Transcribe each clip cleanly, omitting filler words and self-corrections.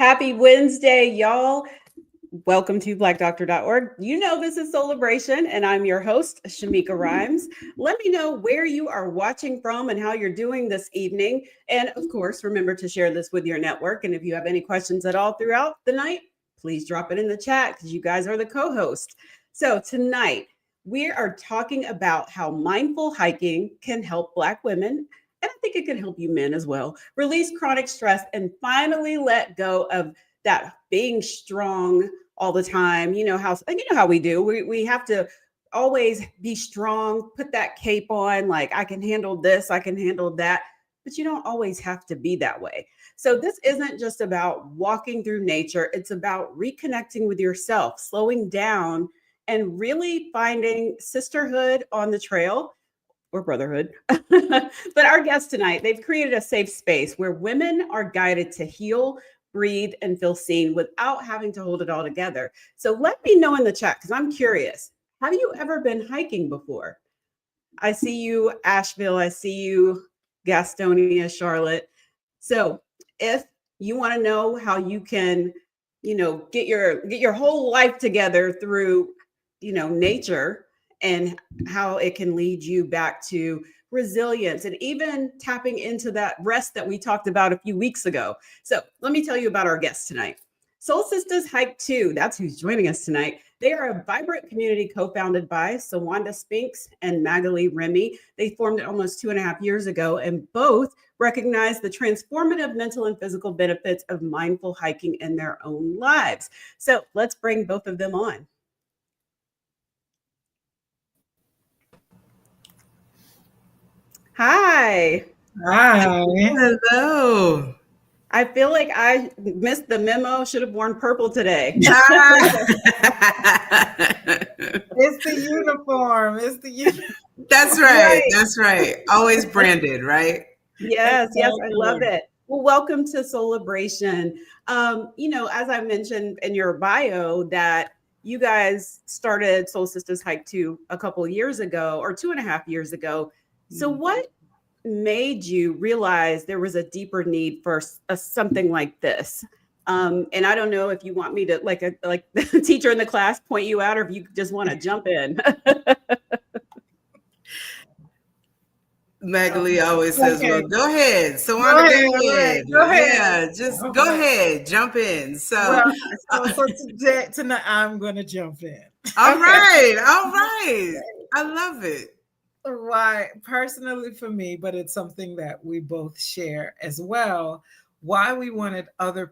Happy Wednesday, y'all. Welcome to blackdoctor.org. You know this is Soulibration, and I'm your host, Shameika Rhymes. Let me know where you are watching from and how you're doing this evening. And of course, remember to share this with your network. And if you have any questions at all throughout the night, please drop it in the chat because you guys are the co-host. So tonight, we are talking about how mindful hiking can help Black women, and I think it can help you men as well, release chronic stress and finally let go of that being strong all the time. You know how we do. We have to always be strong, put that cape on, like I can handle this, I can handle that, but you don't always have to be that way. So this isn't just about walking through nature, it's about reconnecting with yourself, slowing down and really finding sisterhood on the trail or brotherhood. But our guests tonight, they've created a safe space where women are guided to heal, breathe, and feel seen without having to hold it all together. So let me know in the chat, because I'm curious. Have you ever been hiking before? I see you, Asheville. I see you, Gastonia, Charlotte. So if you want to know how you can, get your whole life together through, nature, and how it can lead you back to resilience and even tapping into that rest that we talked about a few weeks ago. So let me tell you about our guests tonight. SOULSISTAS Hike 2, that's who's joining us tonight. They are a vibrant community co-founded by Sawanda Spinks and Magali Remy. They formed it almost 2.5 years ago, and both recognize the transformative mental and physical benefits of mindful hiking in their own lives. So let's bring both of them on. Hi. Hi. Hello. I feel like I missed the memo. Should have worn purple today. It's the uniform. That's right. That's right. Always branded, right? Yes, I love it. Well, welcome to Soulibration. As I mentioned in your bio, that you guys started SOULSISTAS Hike 2 a couple of years ago, or 2.5 years ago. So what made you realize there was a deeper need for something like this? And I don't know if you want me to, like the teacher in the class, point you out, or if you just want to jump in. Magali always says, "Well, go ahead. So go ahead. Yeah, just go ahead. Jump in." So tonight I'm going to jump in. All right. I love it. Why, personally for me, but it's something that we both share as well. Why we wanted other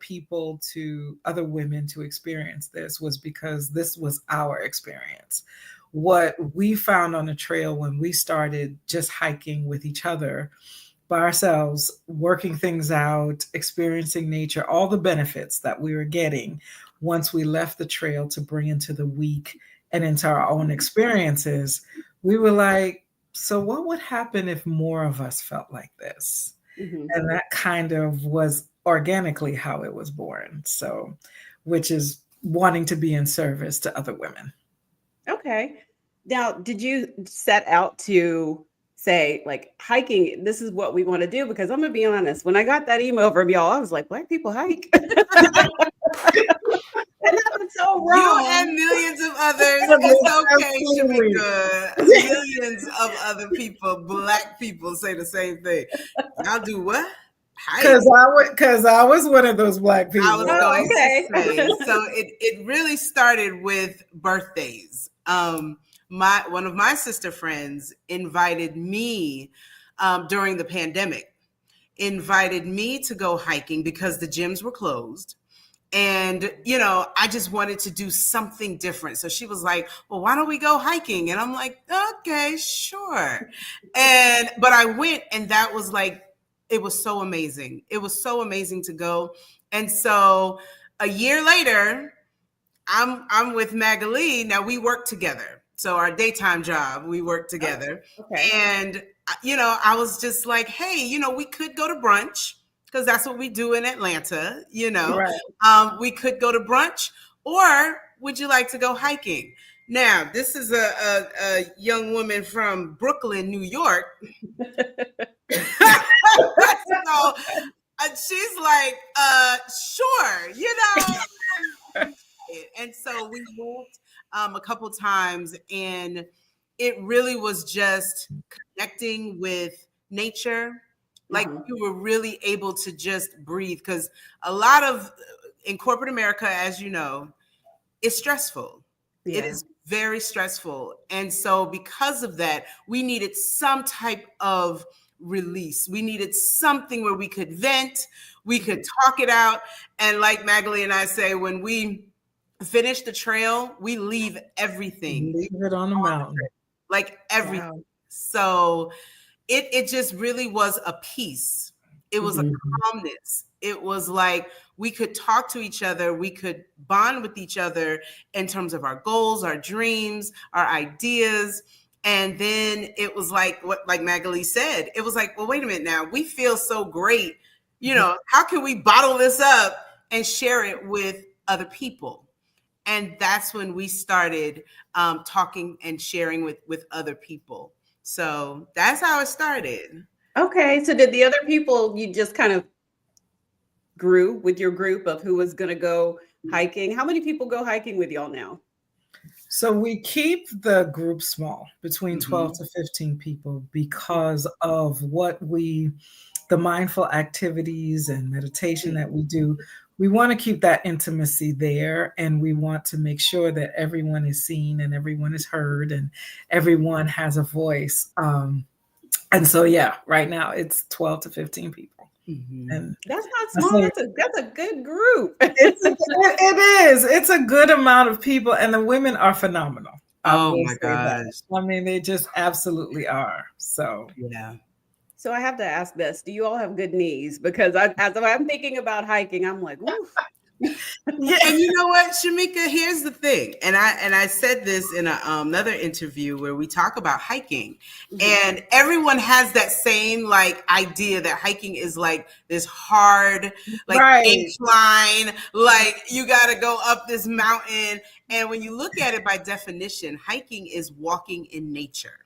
women to experience this was because this was our experience. What we found on the trail when we started just hiking with each other by ourselves, working things out, experiencing nature, all the benefits that we were getting once we left the trail to bring into the week and into our own experiences, we were like, so what would happen if more of us felt like this? Mm-hmm. And that kind of was organically how it was born. So, which is wanting to be in service to other women. Okay. Now, did you set out to say, like, hiking, this is what we want to do? Because I'm going to be honest, when I got that email from y'all, I was like, Black people hike. And that was so wrong. You and millions of others. It's okay, Shameika. Millions of other people, Black people, say the same thing. Y'all do what? Because I was one of those Black people. I was going to say. So it really started with birthdays. One of my sister friends invited me during the pandemic, invited me to go hiking because the gyms were closed. And, I just wanted to do something different. So she was like, well, why don't we go hiking? And I'm like, okay, sure. But I went, and that was like, it was so amazing. It was so amazing to go. And so a year later, I'm with Magali. Now we work together. So our daytime job, we work together. Okay. And, I was just like, hey, we could go to brunch, because that's what we do in Atlanta, Right. We could go to brunch, or would you like to go hiking? Now, this is a young woman from Brooklyn, New York. So she's like, sure, and so we went a couple times, and it really was just connecting with nature. Like Mhm. we were really able to just breathe, because a lot of in corporate America, as you know, it's stressful. It Yeah. is very stressful. And so because of that, we needed some type of release. We needed something where we could vent, we could talk it out. And like Magali and I say, when we finish the trail, we leave everything, Leave it on the mountain. like everything. Wow. So it just really was a peace. It was a Mhm. calmness. It was like we could talk to each other, we could bond with each other in terms of our goals, our dreams, our ideas. And then it was like what, like Magali said, it was like, well, wait a minute now, we feel so great. How can we bottle this up and share it with other people? And that's when we started talking and sharing with other people. So that's how it started. Okay. So did the other people, you just kind of grew with your group of who was going to go hiking? How many people go hiking with y'all now? So we keep the group small, between 12 Mhm. to 15 people, because of the mindful activities and meditation that we do. We want to keep that intimacy there, and we want to make sure that everyone is seen and everyone is heard and everyone has a voice. And so, yeah, right now it's 12 to 15 people. Mhm. And That's not I small. say That's a good group. it is. It's a good amount of people, and the women are phenomenal. I Oh will my say that. gosh. I mean, they just absolutely are. So, Yeah. So I have to ask this: do you all have good knees? Because as I'm thinking about hiking, I'm like, oof. yeah. And you know what, Shameika, here's the thing. And I said this in another interview where we talk about hiking. And everyone has that same like idea that hiking is like this hard, like Right. incline, like you got to go up this mountain. And when you look at it by definition, hiking is walking in nature.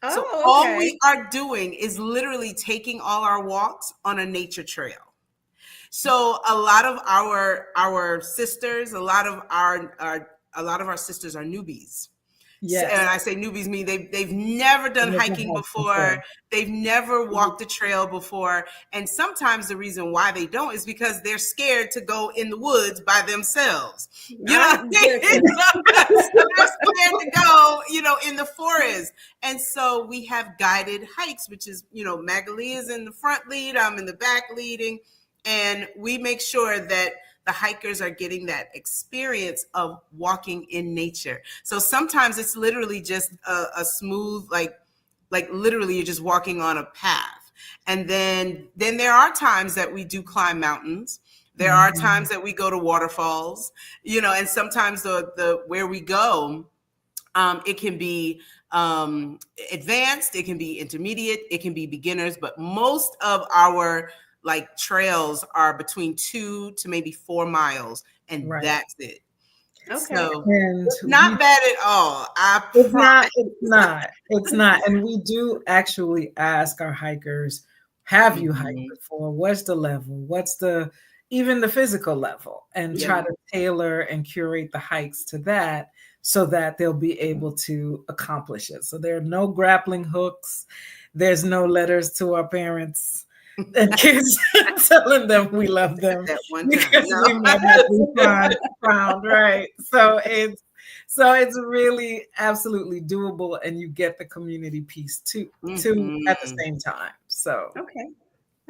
So Oh, all okay. we are doing is literally taking all our walks on a nature trail. So a lot of our sisters, a lot of our sisters are newbies. So, Yes. and I say newbies mean they've never done Never hiking had before. before. They've never walked the trail before. And sometimes the reason why they don't is because they're scared to go in the woods by themselves. You know I what I mean? get you. So they're scared to go, in the forest. And so we have guided hikes, which is, Magali is in the front lead, I'm in the back leading. And we make sure that the hikers are getting that experience of walking in nature. So sometimes it's literally just a smooth, like literally you're just walking on a path. And then there are times that we do climb mountains. There are times that we go to waterfalls, and sometimes the where we go, it can be advanced, it can be intermediate, it can be beginners, but most of our like trails are between 2 to maybe 4 miles, and Right. that's it. Okay. So And it's not bad at all. I it's not, promise. it's not, it's not. And we do actually ask our hikers, have you hiked Mhm. before? What's the level? What's even the physical level? And Yeah. try to tailor and curate the hikes to that so that they'll be able to accomplish it. So there are no grappling hooks. There's no letters to our parents and kids telling them we love them That one time. because we No. might not be found, right? So it's really absolutely doable, and you get the community piece too at the Mhm. same time. So Okay.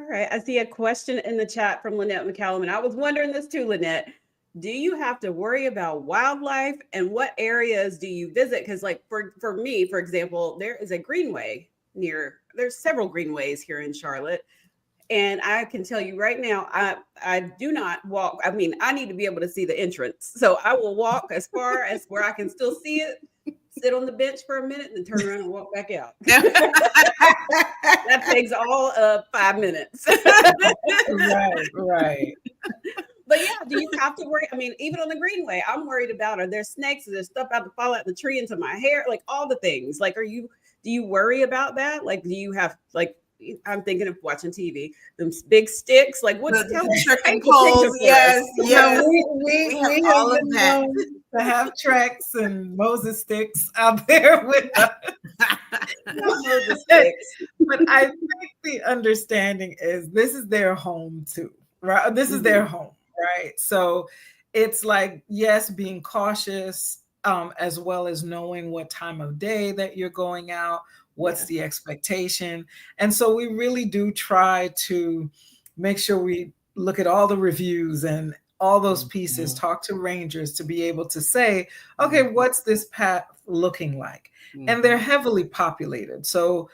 All right. I see a question in the chat from Lynette McCallum, and I was wondering this too, Lynette. Do you have to worry about wildlife, and what areas do you visit? Because, like for me, for example, there is a greenway there's several greenways here in Charlotte. And I can tell you right now, I do not walk. I mean, I need to be able to see the entrance. So I will walk as far as where I can still see it, sit on the bench for a minute, and then turn around and walk back out. That takes all of 5 minutes. right. But yeah, do you have to worry? I mean, even on the greenway, I'm worried about, are there snakes? Is there stuff about to fall out the tree into my hair? Like all the things. Like, do you worry about that? Like, do you have like I'm thinking of watching TV. Them big sticks, like what's tell The us trekking paint the picture poles. for Yes, us. Now, yes. we have have all of been that. known to have treks and Moses sticks out there with us. Moses sticks. But I think the understanding is this is their home too, right? This is their home, right? So it's like, yes, being cautious, as well as knowing what time of day that you're going out, what's the expectation. And so we really do try to make sure we look at all the reviews and all those pieces, talk to rangers to be able to say, okay, what's this path looking like? And they're heavily populated. So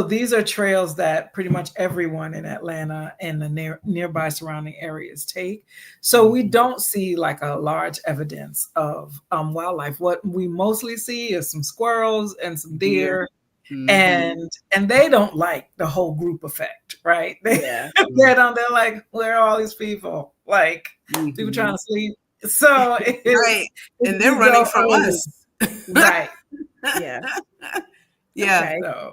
these are trails that pretty much everyone in Atlanta and the nearby surrounding areas take. So we don't see like a large evidence of wildlife. What we mostly see is some squirrels and some deer. And they don't like the whole group effect, right? They're like, where are all these people? Like people trying to sleep. So right. And they're running from us. Right. Yeah. Yeah. Okay.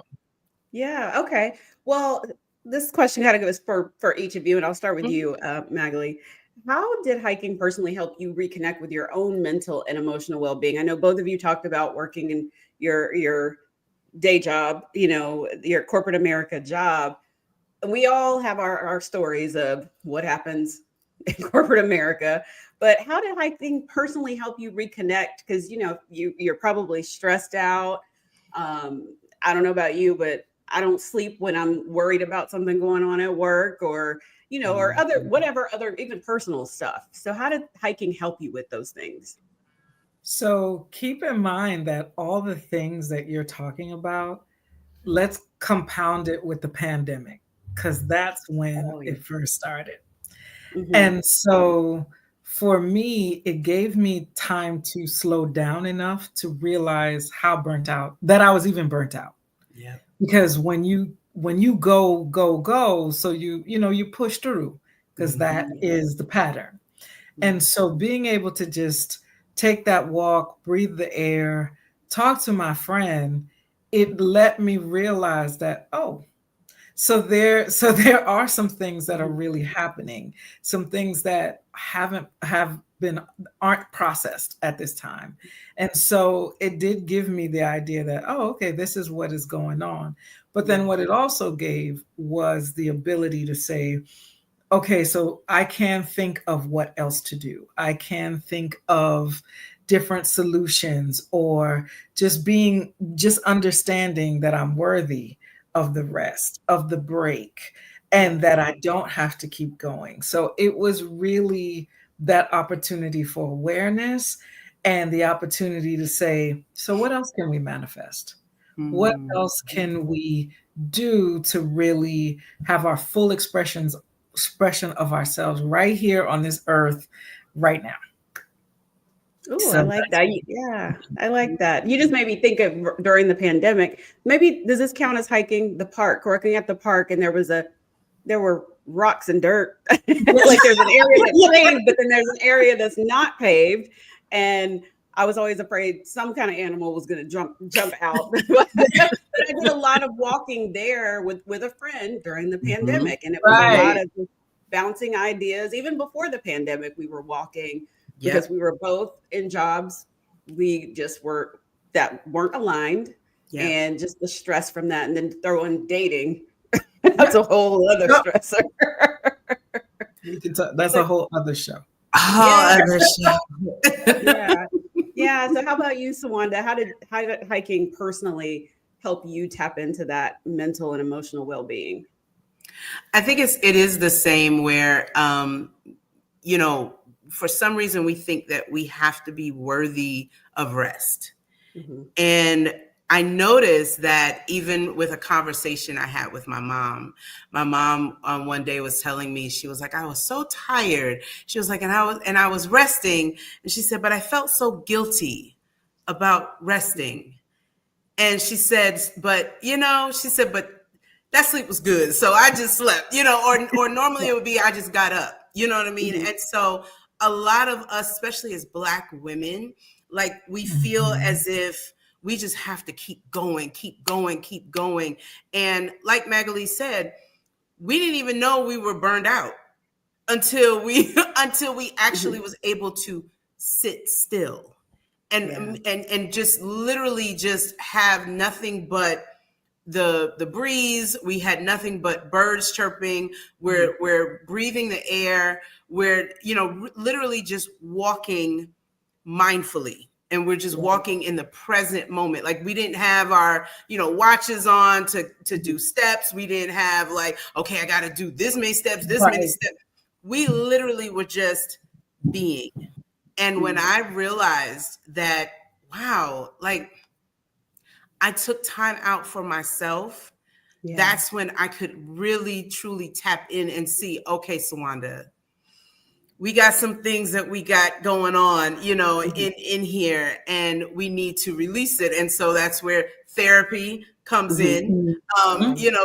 Yeah. Okay. Well, this question kind of goes for each of you, and I'll start with you, Magali. How did hiking personally help you reconnect with your own mental and emotional well-being? I know both of you talked about working in your day job, your corporate America job. And we all have our stories of what happens in corporate America. But how did hiking personally help you reconnect? Because you're probably stressed out. I don't know about you, but I don't sleep when I'm worried about something going on at work or whatever other even personal stuff. So how did hiking help you with those things? So keep in mind that all the things that you're talking about, let's compound it with the pandemic, because that's when it first started. And so for me, it gave me time to slow down enough to realize how burnt out that I was even burnt out. Yeah. Because when you go, so you push through because that is the pattern. And so being able to just take that walk, breathe the air, talk to my friend, it let me realize that, so there are some things that are really happening, some things that aren't processed at this time. And so it did give me the idea that, okay, this is what is going on. But then what it also gave was the ability to say, okay, so I can think of what else to do. I can think of different solutions, or just understanding that I'm worthy of the rest, of the break, and that I don't have to keep going. So it was really that opportunity for awareness and the opportunity to say, so what else can we manifest? What else can we do to really have our full expression of ourselves right here on this earth right now? Oh, I like that. Yeah, I like that. You just made me think of during the pandemic. Maybe does this count as hiking the park, working at the park, and there were rocks and dirt. Like there's an area that's paved, but then there's an area that's not paved. And I was always afraid some kind of animal was going to jump out. But I did a lot of walking there with a friend during the pandemic, and it was a lot of bouncing ideas. Even before the pandemic, we were walking because we were both in jobs that weren't aligned, and just the stress from that, and then throw in dating. That's a whole other stressor. That's a whole other show. Yeah. So how about you, Sawanda? How did hiking personally help you tap into that mental and emotional well-being? I think it is the same where, for some reason we think that we have to be worthy of rest. And I noticed that even with a conversation I had with my mom one day was telling me, she was like, I was so tired. She was like, and I was resting. And she said, but I felt so guilty about resting. And she said, but that sleep was good. So I just slept, or normally it would be, I just got up, you know what I mean? And so a lot of us, especially as Black women, like we feel as if we just have to keep going, keep going, keep going. And like Magali said, we didn't even know we were burned out until we actually was able to sit still and just literally just have nothing but the breeze. We had nothing but birds chirping. We're breathing the air. We're, literally just walking mindfully. And we're just walking in the present moment. Like, we didn't have our, watches on to do steps. We didn't have like, okay, I got to do this many steps, many steps. We literally were just being. And when I realized that, wow, like, I took time out for myself, that's when I could really, truly tap in and see, okay, Sawanda, we got some things that we got going on, in here, and we need to release it. And so that's where therapy comes in,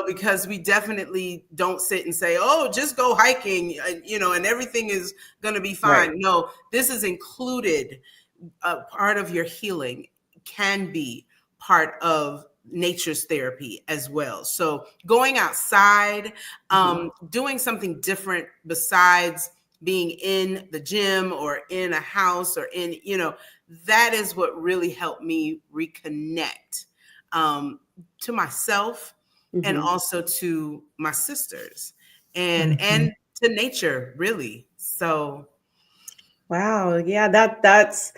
because we definitely don't sit and say, oh, just go hiking, and everything is going to be fine. Right. No, this is included. Part of your healing can be part of nature's therapy as well. So going outside, doing something different besides being in the gym or in a house or in, that is what really helped me reconnect to myself and also to my sisters and to nature, really. So. Wow. Yeah, that's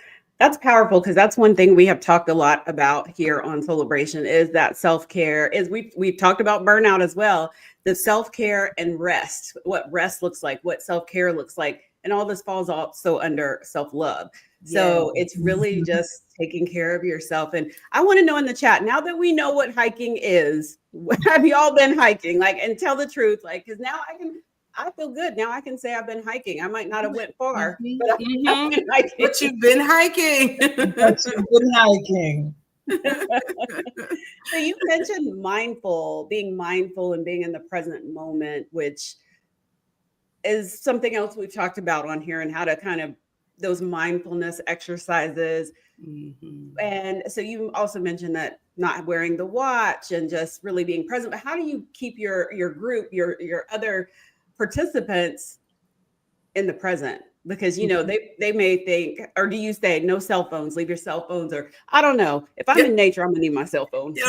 powerful, because that's one thing we have talked a lot about here on Soulibration is that self-care. Is we've talked about burnout as well, the self-care and rest, what rest looks like, what self-care looks like, and all this falls also under self-love. So it's really just taking care of yourself. And I want to know in the chat, now that we know what hiking is, have you all been hiking? Like, and tell the truth, like, because now I feel good. Now I can say I've been hiking. I might not have went far, but I've been hiking. But you've been hiking. So you mentioned being mindful and being in the present moment, which is something else we've talked about on here, and how to kind of those mindfulness exercises. And so you also mentioned that not wearing the watch and just really being present. But how do you keep your group, your other participants in the present? Because they may think, or do you say no cell phones, leave your cell phones, or I don't know, if I'm in nature, I'm gonna need my cell phone. And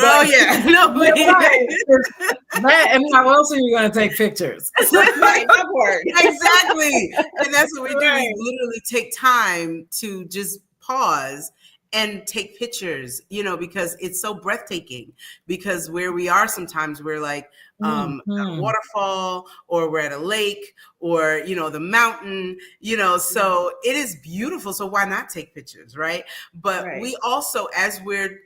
how else are you going to take pictures? Exactly. And that's what we do. We literally take time to just pause and take pictures, because it's so breathtaking. Because where we are, sometimes we're like a waterfall, or we're at a lake, or the mountain, so it is beautiful. So why not take pictures, right? But we also, as we're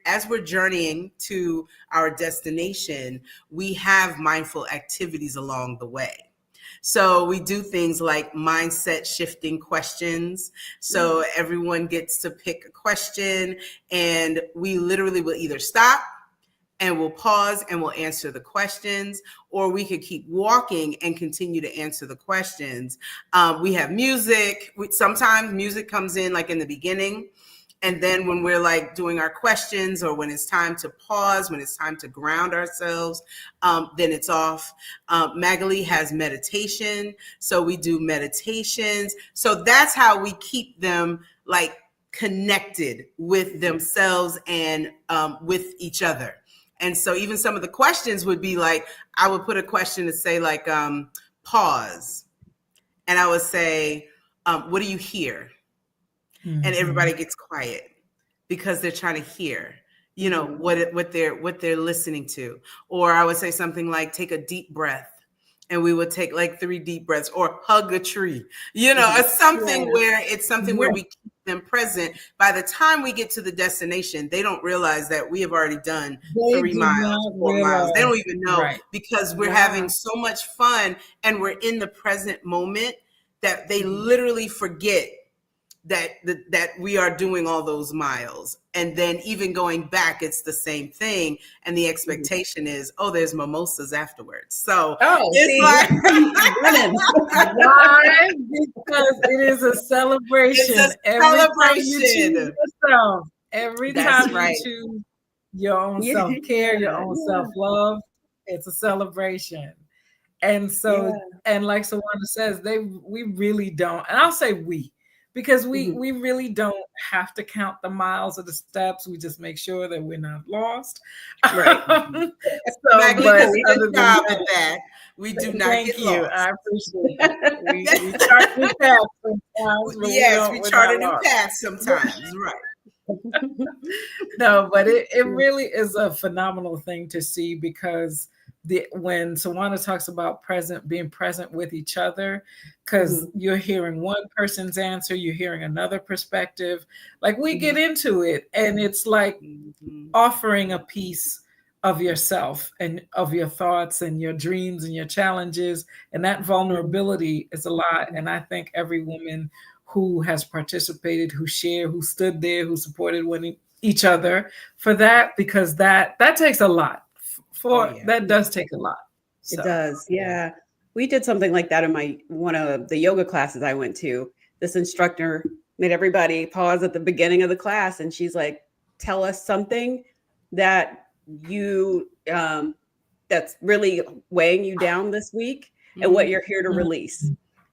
journeying to our destination, we have mindful activities along the way. So we do things like mindset shifting questions. So everyone gets to pick a question, and we literally will either stop and we'll pause and we'll answer the questions, or we could keep walking and continue to answer the questions. We have music. Sometimes music comes in like in the beginning. And then when we're like doing our questions, or when it's time to pause, when it's time to ground ourselves, then it's off. Magali has meditation. So we do meditations. So that's how we keep them like connected with themselves and with each other. And so even some of the questions would be like, I would put a question to say like, pause. And I would say, what do you hear? And everybody gets quiet because they're trying to hear, what they're listening to. Or I would say something like, take a deep breath. And we would take like 3 deep breaths, or hug a tree, something where it's something where we keep them present. By the time we get to the destination, they don't realize that we have already done 3 miles, 4 miles. They don't even know, because we're having so much fun and we're in the present moment that they literally forget that we are doing all those miles. And then even going back, it's the same thing. And the expectation is, there's mimosas afterwards. So it's why? Because it is a celebration. It's a celebration. Every time you choose your own Yeah, self-care, your own yeah, self-love. It's a celebration. And so, yeah. and like Sawana says, we really don't, and I'll say we, because Mhm. we really don't have to count the miles or the steps. We just make sure that we're not lost. Right. So, Magdalene but does a other good than job at that, that. We do not thank get you. I lost. appreciate that. We chart new paths sometimes, but Yes, we we're chart not a new lost. path sometimes, right? No, but it really is a phenomenal thing to see, because when Sawana talks about being present with each other, because Mhm, you're hearing one person's answer, you're hearing another perspective. Like, we get mhm, into it, and it's like Mhm. offering a piece of yourself and of your thoughts and your dreams and your challenges. And that mhm, vulnerability is a lot. And I thank every woman who has participated, who shared, who stood there, who supported each other for that, because that takes a lot. Oh For yeah. that mhm. does take a lot. It So does. Yeah. Yeah. We did something like that in my one of the yoga classes I went to. This instructor made everybody pause at the beginning of the class and she's like, tell us something that you that's really weighing you down this week and what Mhm. you're here to release.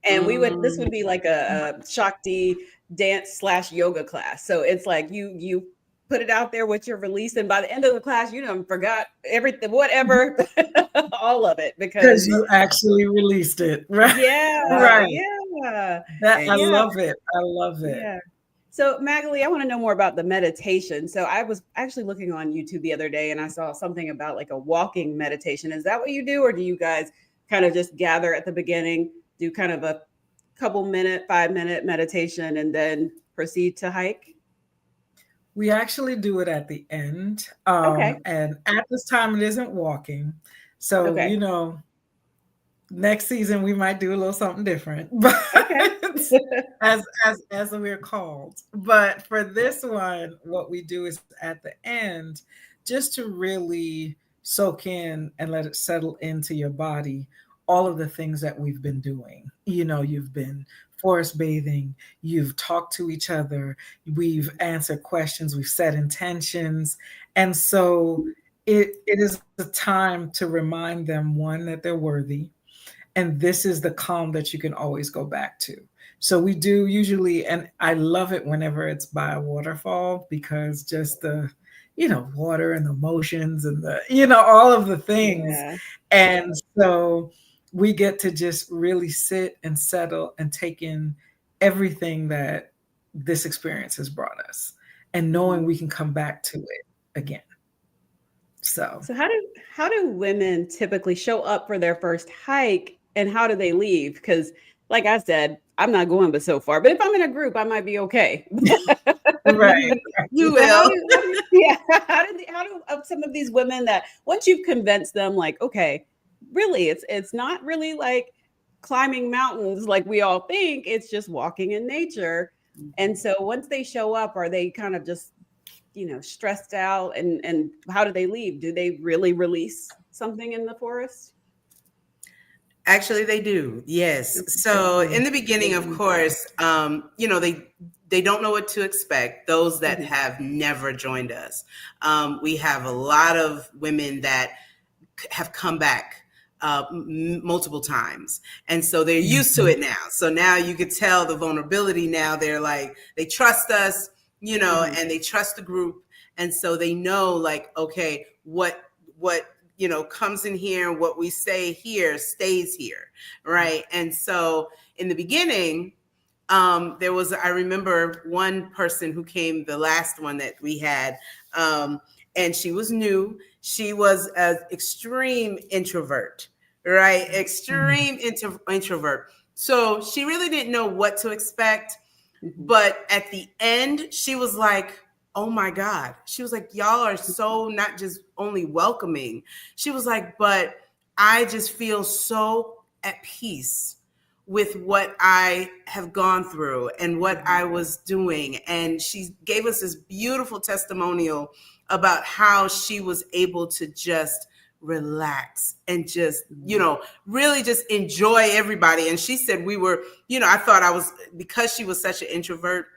And this would Mm. be like a Shakti dance slash yoga class. So it's like you put it out there what you're releasing. By the end of the class, you done forgot everything, whatever, all of it, because because you actually released it, right? yeah, Right. yeah, That I Exactly. yeah, love it. I love it. yeah. So, Magali, I want to know more about the meditation. So, I was actually looking on YouTube the other day and I saw something about like a walking meditation. Is that what you do? Or do you guys kind of just gather at the beginning, do kind of a couple minute, 5 minute meditation, and then proceed to hike? We actually do it at the end. Okay. And at this time, it isn't walking. So, Okay. next season we might do a little something different, but Okay. as we're called. But for this one, what we do is at the end, just to really soak in and let it settle into your body, all of the things that we've been doing. You've been forest bathing, you've talked to each other, we've answered questions, we've set intentions. And so it is a time to remind them, one, that they're worthy, and this is the calm that you can always go back to. So we do usually, and I love it whenever it's by a waterfall, because just the water and the motions and the all of the things. Yeah. And so we get to just really sit and settle and take in everything that this experience has brought us, and Mhm. knowing we can come back to it again. So So how do women typically show up for their first hike and how do they leave? Because like I said, I'm not going but so far. But if I'm in a group, I might be okay. right. You So will. yeah, how do some of these women that once you've convinced them like, okay, really it's not really like climbing mountains like we all think, it's just walking in nature. And so once they show up, are they kind of just stressed out and how do they leave? Do they really release something in the forest? Actually, they do. Yes. So Mm. in the beginning, of course, they don't know what to expect. Those that Mhm, have never joined us, we have a lot of women that have come back multiple times, and so they're used to Mhm. it now. So now you could tell the vulnerability. Now they're like they trust us, mhm, and they trust the group, and so they know like okay, what comes in here, what we say here stays here, right? And so in the beginning, there was, I remember one person who came, the last one that we had, and she was new. She was an extreme introvert, right? Mhm. Extreme introvert. So she really didn't know what to expect. mhm, But at the end, she was like, oh my God. She was like, y'all are mhm, so not just only welcoming. She was like, but I just feel so at peace with what I have gone through and what mhm, I was doing. And she gave us this beautiful testimonial about how she was able to just relax and just, mhm, really just enjoy everybody. And she said we were, I thought I was, because she was such an introvert,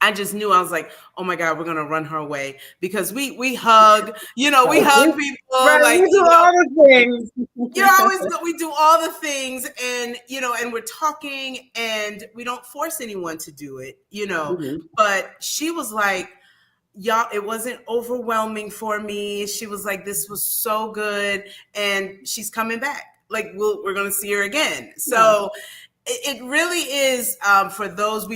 I just knew, I was like, oh my God, we're gonna run her away, because we hug, we hug people, Right, like, we do all the things. we do all the things, and and we're talking, and we don't force anyone to do it, Mhm. but she was like, y'all, it wasn't overwhelming for me. She was like, this was so good, and she's coming back. Like, we're gonna see her again. So it really is, for those,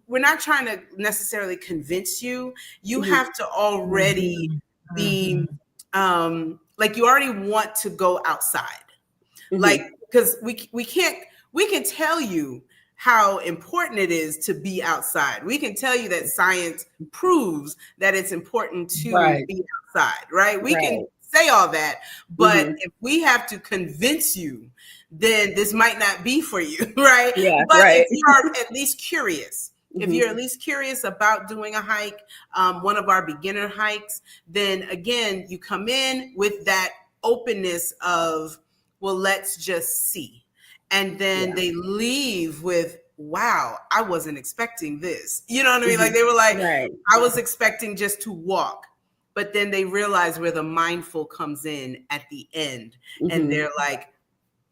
we're not trying to necessarily convince you. You Mhm. have to already be, Mhm. like, you already want to go outside. Like, Mhm. because we can tell you how important it is to be outside. We can tell you that science proves that it's important to Right. be outside, right? We can Right. say all that, but Mhm. if we have to convince you, then this might not be for you, right? Yeah, But if right. you're at least curious, if Mhm. you're at least curious about doing a hike, one of our beginner hikes, then again, you come in with that openness of, well, let's just see. And then Yeah. they leave with, wow, I wasn't expecting this. You know what I mean? Like, Mhm. they were like, Right. I was expecting just to walk. But then they realize where the mindful comes in at the end. And Mhm. they're like,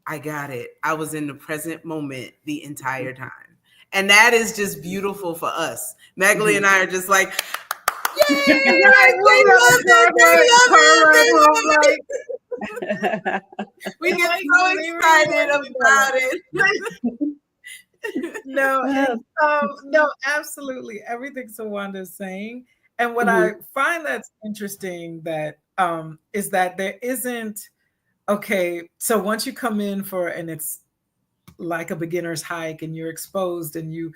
I got it. I was in the present moment the entire time. And that is just beautiful for us. Magali and Mhm. I are just like, Right, yay, they we love it, they love it, they home love it. like We it's get like so we really excited want about together. it. No, Uh, no, absolutely. Everything Sawanda is saying. And what I mhm. find that's interesting that is that there isn't, okay, so once you come in for, and it's like a beginner's hike and you're exposed, and you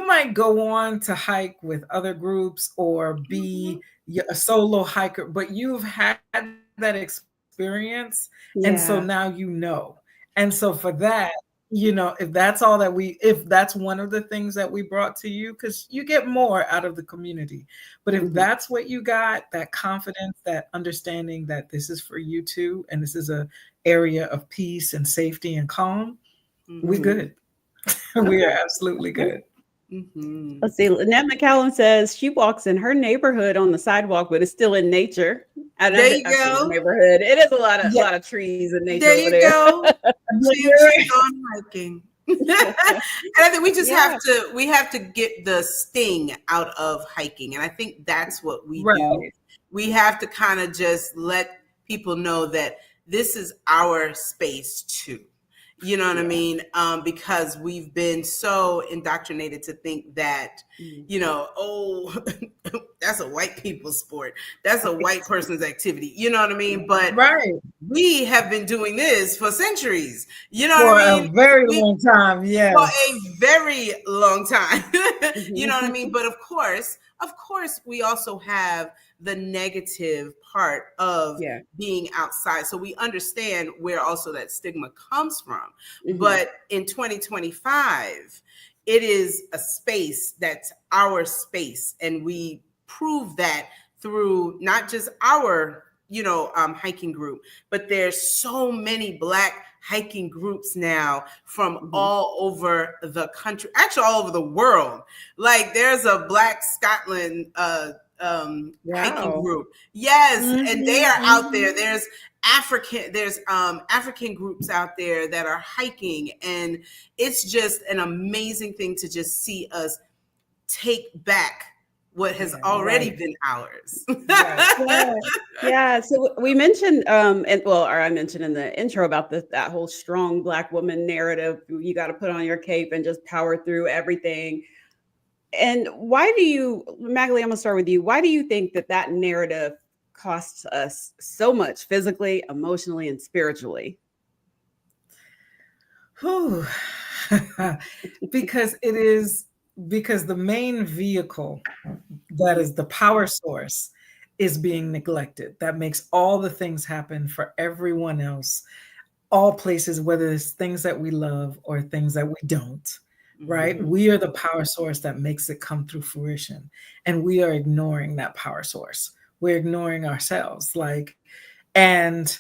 might go on to hike with other groups or be a solo hiker, but you've had that experience, and so Yeah. now you know. And so for that, if that's all that if that's one of the things that we brought to you, because you get more out of the community, but if Mhm. that's what you got, that confidence, that understanding that this is for you too, and this is a area of peace and safety and calm, we Mhm. Mhm. good. We are Okay. absolutely Okay. good. Mhm. Let's see. Lynette McCallum says she walks in her neighborhood on the sidewalk, but it's still in nature. And There you I've seen your go. neighborhood. It is a lot of Yeah, trees and nature There over you there. go. but She's on hiking. And I think we just Yeah. have to get the sting out of hiking. And I think that's what we do. right. We have to kind of just let people know that this is our space too. You know what I Yeah. mean? Because we've been so indoctrinated to think that, Mhm. oh, that's a white people's sport. That's a white person's activity. You know what I mean? But Right. we have been doing this for centuries. You know what I For a mean? very We long time. For Yes. a very long time. You know what I Mhm. mean? But of course, we also have the negative part of Yeah. being outside. So we understand where also that stigma comes from. Mhm. But in 2025, it is a space that's our space. And we prove that through not just our, hiking group, but there's so many Black hiking groups now from Mhm. all over the country, actually all over the world. Like, there's a Black Scotland hiking Wow. group. Yes, and they Mhm, are out there. mhm. There's African groups out there that are hiking, and it's just an amazing thing to just see us take back what has Yeah. already Right. been ours. Right. Yeah. Yeah. So we mentioned, and well, or I mentioned in the intro about that whole strong Black woman narrative. You got to put on your cape and just power through everything. And why do you, Magali, I'm gonna start with you. Why do you think that narrative costs us so much physically, emotionally, and spiritually? Whew. Because it is, because the main vehicle, that Mhm. is the power source, is being neglected. That makes all the things happen for everyone else, all places, whether it's things that we love or things that we don't, right? Mhm. We are the power source that makes it come through fruition. And we are ignoring that power source. We're ignoring ourselves. And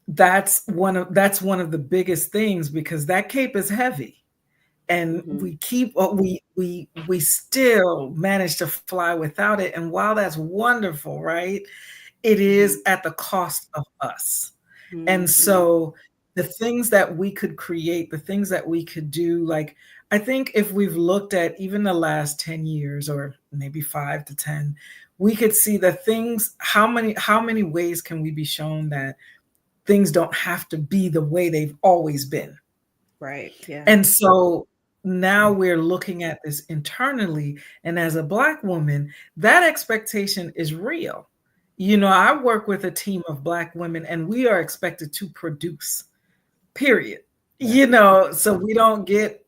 that's one of the biggest things, because that cape is heavy. and Mhm. we keep we still manage to fly without it. And while that's wonderful, right, it is at the cost of us. And Mhm. so the things that we could create, the things that we could do, like I think if we've looked at even the last 10 years or maybe 5 to 10, we could see the things, how many ways can we be shown that things don't have to be the way they've always been. Right. Yeah. And so now we're looking at this internally. And as a Black woman, that expectation is real. You know, I work with a team of Black women and we are expected to produce, period. Yeah. You know, so we don't get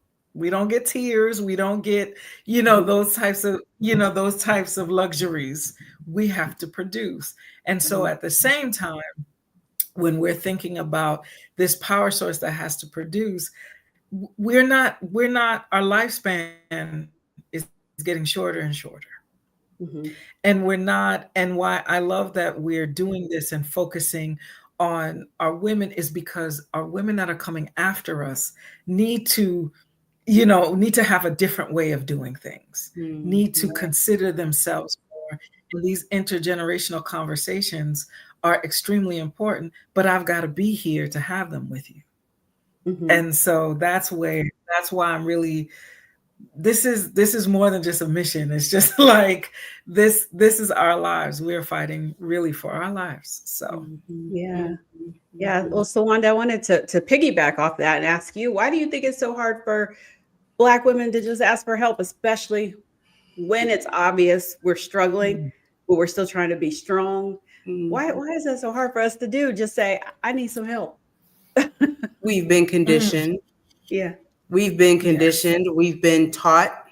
tears, we don't get, those types of luxuries. We have to produce. And so Mhm. at the same time, when we're thinking about this power source that has to produce, we're not our lifespan is getting shorter and shorter. Mhm. And we're not, and why I love that we're doing this and focusing on our women is because our women that are coming after us need to, need to have a different way of doing things, need to Mhm. consider themselves more. And these intergenerational conversations are extremely important, but I've got to be here to have them with you. Mhm. And so that's why I'm really, this is more than just a mission. It's just like this is our lives. We're fighting really for our lives. So Mhm. Yeah. Mhm. Yeah. Mhm. Well, so Wanda, I wanted to piggyback off that and ask you, why do you think it's so hard for Black women to just ask for help, especially when it's obvious we're struggling, but we're still trying to be strong? Why is that so hard for us to do? Just say, I need some help. We've been mm, conditioned. Yeah. We've been yes. conditioned. We've been taught.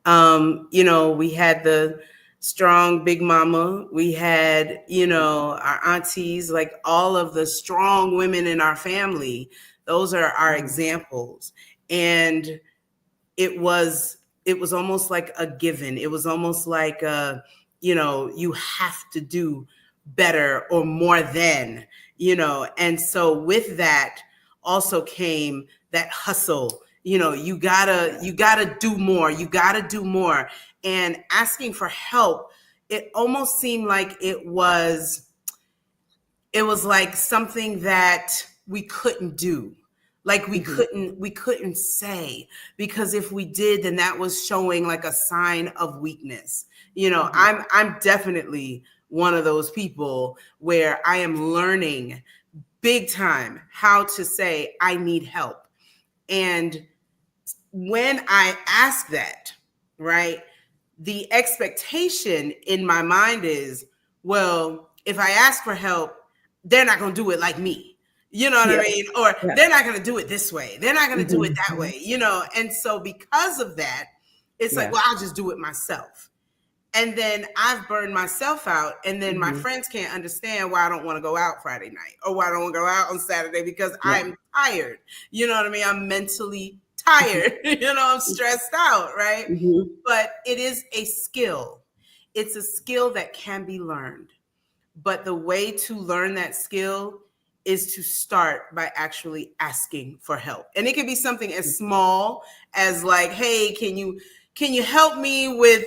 We had the strong big mama. We had, our aunties, like all of the strong women in our family. Those are our Mhm. examples. And it was it was almost like a given. It was almost like you have to do better or more than, and so with that also came that hustle. You gotta do more, and asking for help, it almost seemed like it was like something that we couldn't do, like we Mhm. couldn't we couldn't say, because if we did, then that was showing like a sign of weakness. Mhm. I'm definitely one of those people where I am learning big time how to say I need help. And when I ask that, right, the expectation in my mind is, well, if I ask for help, they're not going to do it like me. You know what I Yeah. mean? Or Yeah. they're not going to do it this way. They're not going to do it Mhm. that Mhm. way, And so because of that, it's like, Yeah. well, I'll just do it myself. And then I've burned myself out. And then my Mhm. friends can't understand why I don't want to go out Friday night or why I don't want to go out on Saturday, because Yeah. I'm tired. You know what I mean? I'm mentally Mhm. tired. I'm stressed out, right? Mhm. But it is a skill. It's a skill that can be learned. But the way to learn that skill is to start by actually asking for help. And it can be something as small as like, hey, can you help me with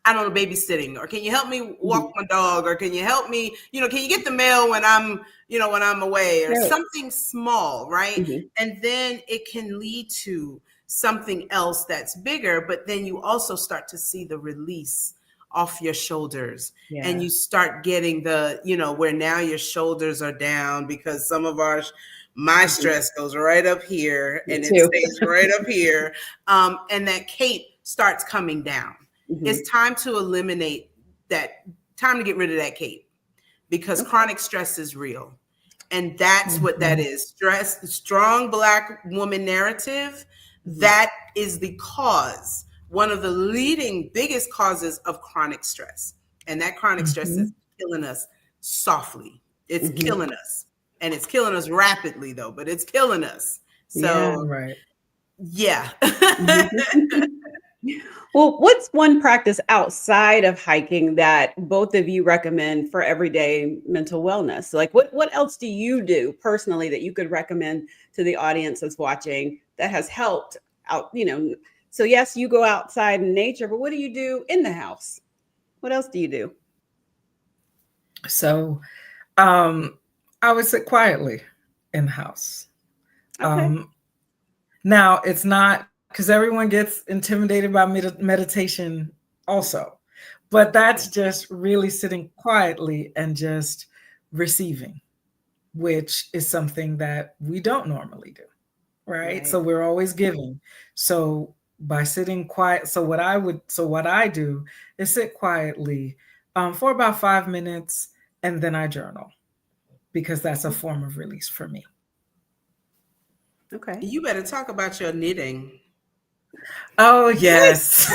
I don't know, babysitting, or can you help me walk Mhm. my dog, or can you help me, can you get the mail when I'm away, or Right. something small, right? Mhm. And then it can lead to something else that's bigger, but then you also start to see the release off your shoulders, and Yeah. you start getting where now your shoulders are down, because my Mhm. stress goes right up here Me and it too. stays right up here, and that cape starts coming down. Mhm. It's time to eliminate that, time to get rid of that cape, because Okay. chronic stress is real. And that's what that Mhm. is. Stress, the strong Black woman narrative, Mhm. that is the cause, one of the leading biggest causes of chronic stress. And that chronic stress is Mhm. killing us softly. It's Mhm. killing us. And it's killing us rapidly, though, but it's killing us. Yeah. So, Right. yeah. Mhm. Well, what's one practice outside of hiking that both of you recommend for everyday mental wellness? Like what else do you do personally that you could recommend to the audience that's watching that has helped out, so yes, you go outside in nature, but what do you do in the house? What else do you do? So I would sit quietly in the house. Okay. Now, it's not because everyone gets intimidated by meditation also, but that's just really sitting quietly and just receiving, which is something that we don't normally do, right? So Right. we're always giving. So by sitting quiet, what I do is sit quietly for about 5 minutes, and then I journal because that's a form of release for me. Okay. You better talk about your knitting. Oh Really? yes.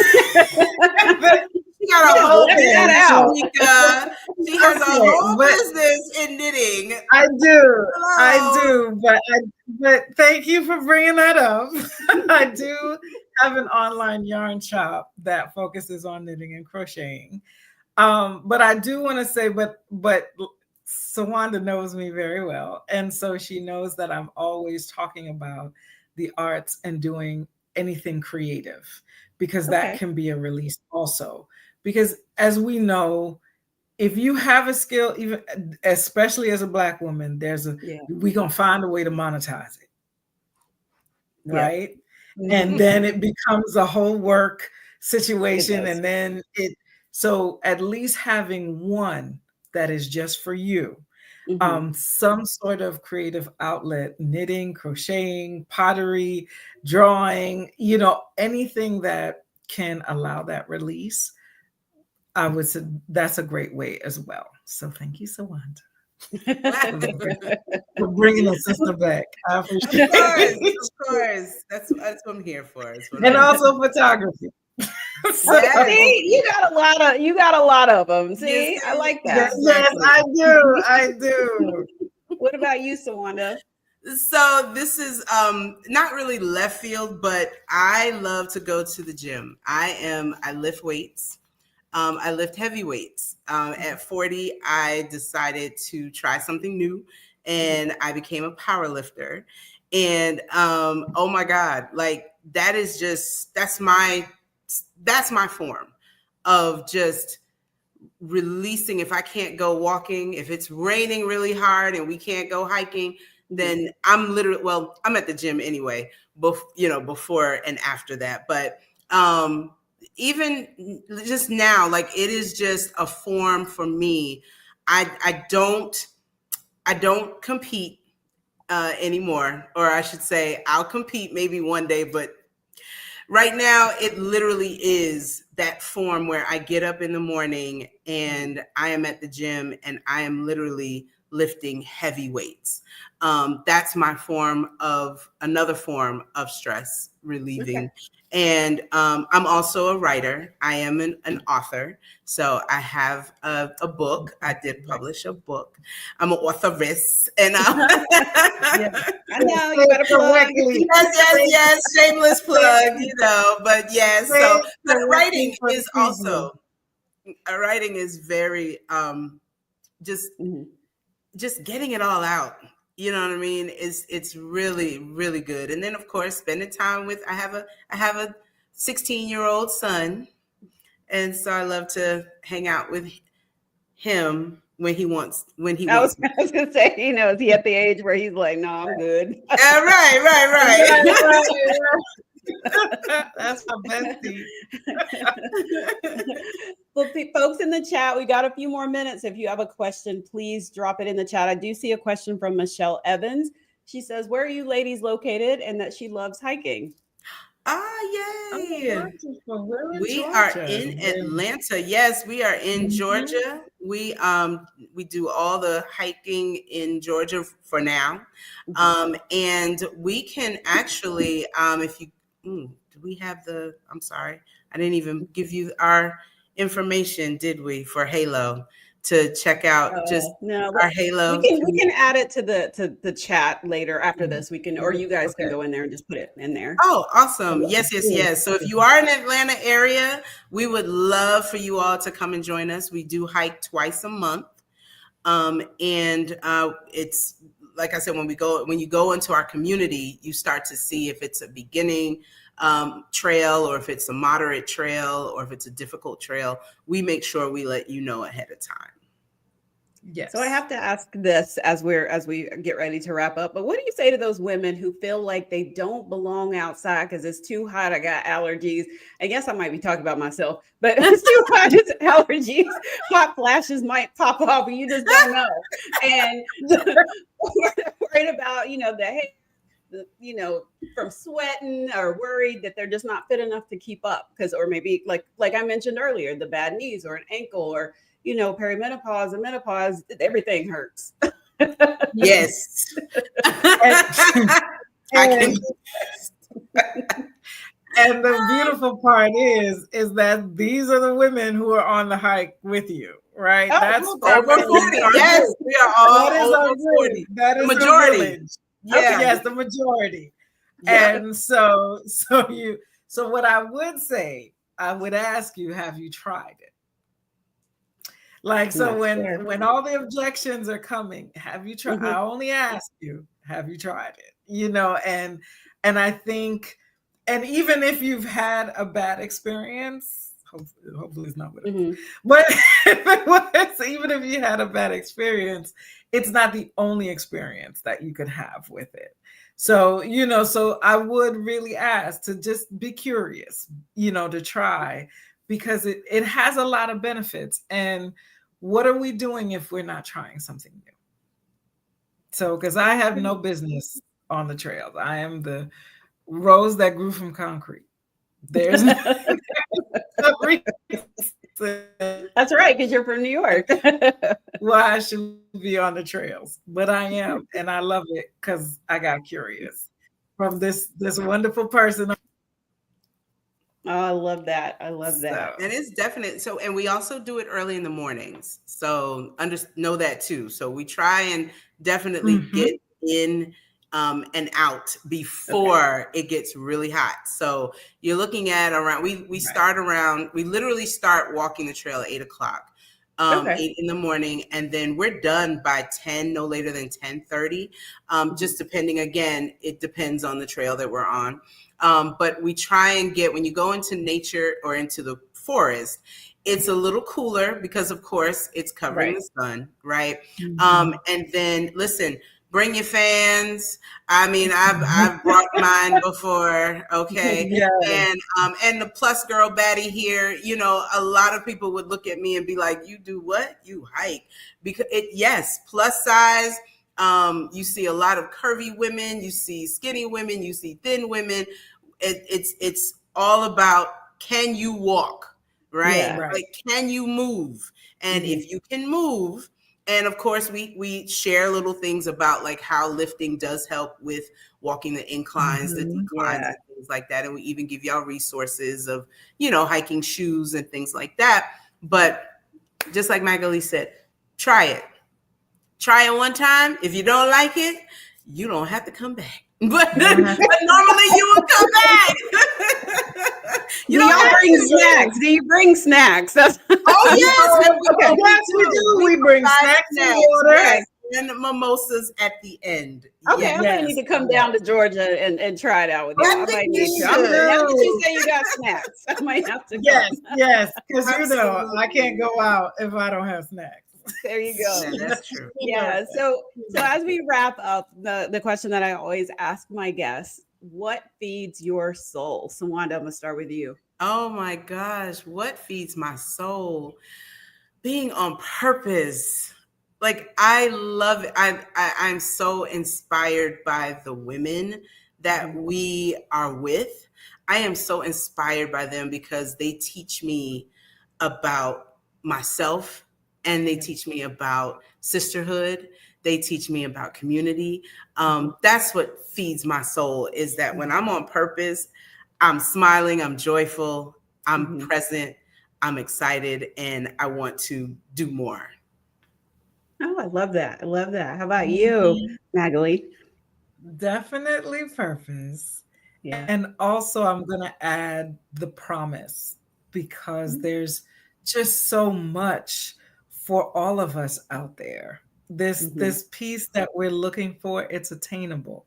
She got a whole Let that business, out. Shameika. She has a Okay, whole but business in knitting. I Hello. do, but thank you for bringing that up. I do have an online yarn shop that focuses on knitting and crocheting. But I do want to say, but Sawanda knows me very well, and so she knows that I'm always talking about the arts and doing anything creative because that Okay. can be a release also. Because as we know, if you have a skill, even especially as a Black woman, Yeah. we gonna find a way to monetize it, Yep. right? And Mhm. then it becomes a whole work It situation, does. and then it so at least having one that is just for you, Hmm. some sort of creative outlet, knitting, crocheting, pottery, drawing, anything that can allow that release. I would say that's a great way as well. So thank you, Sawanda, for bringing the sister back. I Of appreciate course, it. of course. That's what I'm here for. That's what I'm And here for. also photography. So, Okay, Yes, see, you got a lot of them. yes, See, I like that. yes, exactly. I do. I do. What about you, Sawanda? So this is not really left field, but I love to go to the gym. I lift weights. I lift heavy weights. At 40, I decided to try something new, and I became a power lifter. And oh my God, like that is just that's my form of just releasing. If I can't go walking, if it's raining really hard and we can't go hiking, then I'm literally, well, I'm at the gym anyway, before and after that. But even just now, like it is just a form for me. I don't compete anymore, or I should say I'll compete maybe one day, but right now it literally is that form where I get up in the morning and I am at the gym and I am literally lifting heavy weights. That's my another form of stress relieving. Okay. And I'm also a writer. I am an author. So I have a book. I did publish a book. I'm an authoress. And Yeah, I know. Say You it better plug. correctly. yes, shameless Say, plug, but yes. say So, it but correctly for the people. writing is very just Mhm. just getting it all out. You know what I mean? It's really really good. And then of course spending time with I have a 16-year-old son, and so I love to hang out with him I was, when he wants. I was gonna say, is he at the age where he's like, no, I'm good. Right. Right, right. That's my bestie. Well, folks in the chat, we got a few more minutes. If you have a question, please drop it in the chat. I do see a question from Michelle Evans. She says, "Where are you ladies located?" and that she loves hiking. Oh, Yay! wonderful. We're in We are Georgia. in Atlanta. Yes, we are in Mhm. Georgia. We do all the hiking in Georgia for now. Mhm. And we can actually if you do we have I'm sorry. I didn't even give you our information, did we, for Halo to check out just No, our we Halo can we community. can add it to the chat later after this. We can, or you guys can Okay. go in there and just put it in there. Oh, awesome. Yes, yes, Cool. yes. So if you are in the Atlanta area, we would love for you all to come and join us. We do hike twice a month. And it's like I said, when you go into our community, you start to see if it's a beginning trail, or if it's a moderate trail, or if it's a difficult trail. We make sure we let you know ahead of time. Yes. So I have to ask this as we get ready to wrap up. But what do you say to those women who feel like they don't belong outside because it's too hot? I got allergies. I guess I might be talking about myself, but it's too hot. It's allergies. Hot flashes might pop off, and you just don't know. And worried about the hair, from sweating, or worried that they're just not fit enough to keep up or maybe like I mentioned earlier, the bad knees or an ankle, or perimenopause and menopause, everything hurts. Yes. And the beautiful part is that these are the women who are on the hike with you, right? Oh, That's over 40. Yes, we are all over 40. That is the majority. Yeah. Yes, the majority. Yep. And so what I would say, I would ask you, have you tried it? Like, so when all the objections are coming, have you tried? I only ask you, have you tried it? And I think, and even if you've had a bad experience, hopefully it's not what it is, but even if you had a bad experience, it's not the only experience that you could have with it. So, so I would really ask to just be curious, to try, because it has a lot of benefits. And what are we doing if we're not trying something new? So, because I have no business on the trails. I am the rose that grew from concrete. There's no reason. That's right, because you're from New York. Why I should be on the trails, but I am, and I love it because I got curious from this wonderful person. Oh, I love that. I love that. And it's definite. So, and we also do it early in the mornings. So know that too. So we try and definitely get in and out before it gets really hot. So you're looking at around, we start around, we literally start walking the trail at 8 o'clock. 8 in the morning, and then we're done by 10, no later than 10:30. Just depending, again, it depends on the trail that we're on. But we try and get, when you go into nature or into the forest, it's a little cooler because, of course, it's covering the sun, right? And then, listen, bring your fans. I mean, I've brought mine before, okay? And the plus girl baddie here, a lot of people would look at me and be like, you do what? You hike. Because yes, plus size. You see a lot of curvy women, you see skinny women, you see thin women. It's all about, can you walk, right? Yeah. Like, can you move? And if you can move, and of course we share little things about like how lifting does help with walking the inclines, the declines, and things like that. And we even give y'all resources of, hiking shoes and things like that. But just like Magali said, try it. Try it one time. If you don't like it, you don't have to come back. But normally you will come back. Do y'all bring snacks? Do you bring snacks? Yes, yes, we do. We bring snacks and water. Yes, and mimosas at the end. Okay, I might need to come down to Georgia and try it out with y'all. I might need to. Now that you say you got snacks, I might have to go. Yes, because I can't go out if I don't have snacks. There you go. Yeah, that's true. Yeah. So as we wrap up, the question that I always ask my guests: what feeds your soul? So Wanda, I'm gonna start with you. Oh my gosh, what feeds my soul? Being on purpose. Like, I love it. I'm so inspired by the women that we are with. I am so inspired by them because they teach me about myself, and they teach me about sisterhood. They teach me about community. That's what feeds my soul, is that when I'm on purpose, I'm smiling, I'm joyful, I'm present, I'm excited, and I want to do more. Oh, I love that. I love that. How about you, Magali? Definitely purpose. Yeah. And also I'm going to add the promise, because there's just so much for all of us out there. This piece that we're looking for, it's attainable.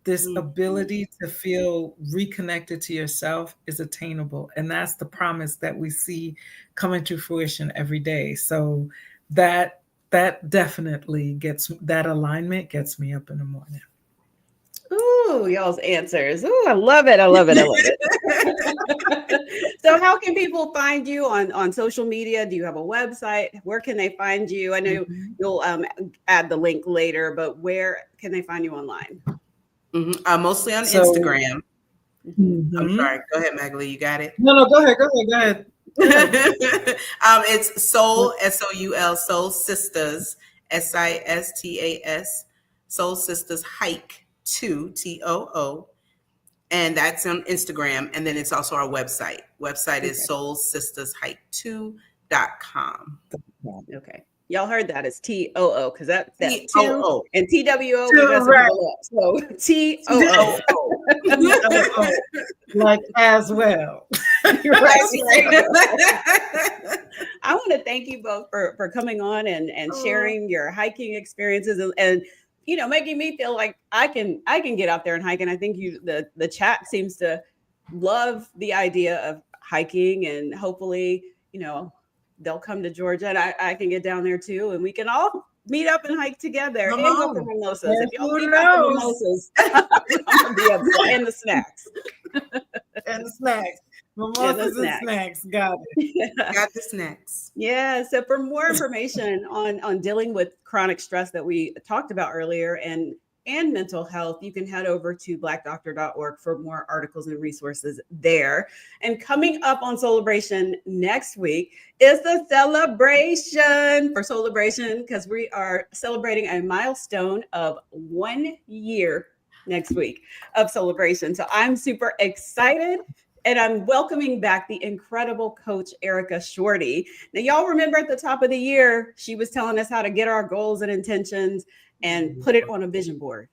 This ability to feel reconnected to yourself is attainable, and that's the promise that we see coming to fruition every day. So that definitely that alignment gets me up in the morning. Ooh, y'all's answers. Ooh, I love it. I love it. I love it. So how can people find you on social media? Do you have a website? Where can they find you? I know you'll add the link later, but where can they find you online? Mostly on Instagram. I'm sorry. Go ahead, Magali. You got it? No, go ahead. It's Soul, SOUL, Soul Sistas, SISTAS, Soul Sistas Hike 2, TOO. And that's on Instagram. And then it's also our website. Website is soulsistashike2.com. Okay. Y'all heard that. It's TOO because that's T-O-O. two and TWO. We got some people up. So TOO. Like as well. Right. I want to thank you both for coming on and sharing your hiking experiences and making me feel like I can get out there and hike. And I think the chat seems to love the idea of hiking, and hopefully, they'll come to Georgia and I can get down there too, and we can all meet up and hike together and go for mimosas. If y'all leave out the mimosas, I'm gonna be upset. And the snacks. Mimosas and snacks. Got it. Got the snacks. Yeah. So for more information on dealing with chronic stress that we talked about earlier and mental health, you can head over to blackdoctor.org for more articles and resources there. And coming up on Soulibration next week is the celebration for Soulibration, because we are celebrating a milestone of 1 year next week of Soulibration. So I'm super excited. And I'm welcoming back the incredible coach, Erica Shorty. Now, y'all remember at the top of the year, she was telling us how to get our goals and intentions and put it on a vision board.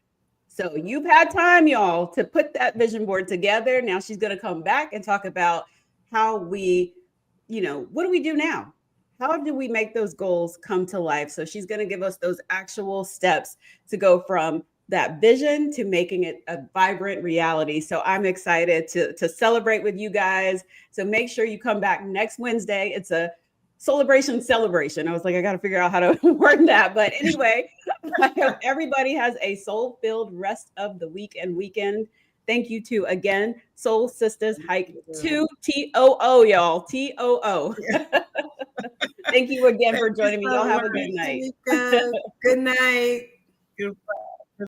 So you've had time, y'all, to put that vision board together. Now she's going to come back and talk about how we, what do we do now? How do we make those goals come to life? So she's going to give us those actual steps to go from that vision to making it a vibrant reality. So I'm excited to celebrate with you guys. So make sure you come back next Wednesday. It's a celebration. I was like, I got to figure out how to word that. But anyway, I hope everybody has a soul-filled rest of the week and weekend. Thank you to, again, Soul Sistas Hike 2, TOO, y'all. TOO. Thank you again for joining me. Y'all have a good night. Good night. Goodbye.